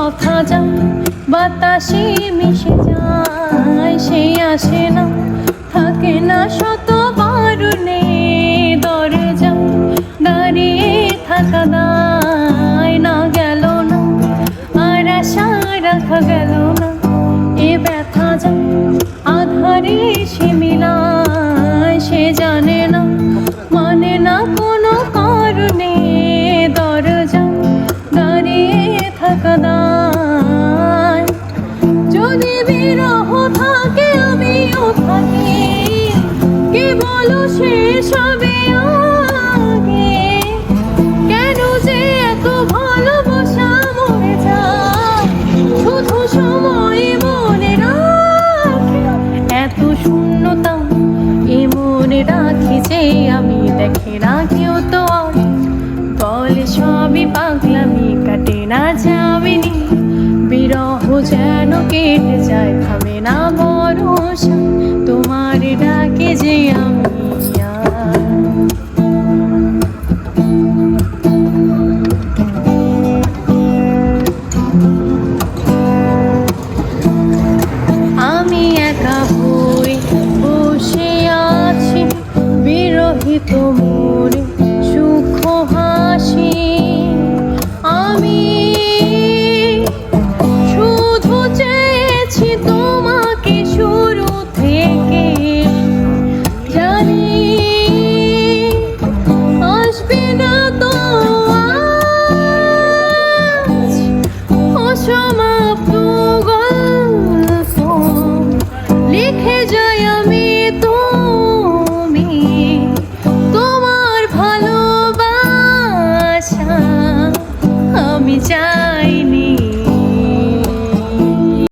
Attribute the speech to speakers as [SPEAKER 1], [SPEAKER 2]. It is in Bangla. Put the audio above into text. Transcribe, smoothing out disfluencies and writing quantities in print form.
[SPEAKER 1] কথা যায় বাতাসে মিশে যায়, সে আসে না থাকে না শত বারণে, দরজা দাঁড়িয়ে থাকা দায়, না গেল না আর আশা রাখা গেল না, এ ব্যথা যায় আধারে সে মিলায়, সে জানে না মানে না কোনো কারণে, দরজা দাঁড়িয়ে থাকা দায়। যদি বিরহ থাকে আমিও থাকি, কে বলো শেষ হবে আগে, কেন যে এত ভালোবাসা মরে যায়, শুধু সময় মনে রাখে এত শূন্যতা, এ মনে রাখি যে আমি দেখে না কেউ তো আর, বলে সবই পাগলামি কাটে না যাবেনি, বিরহ যেন কেটে যায় থামে না।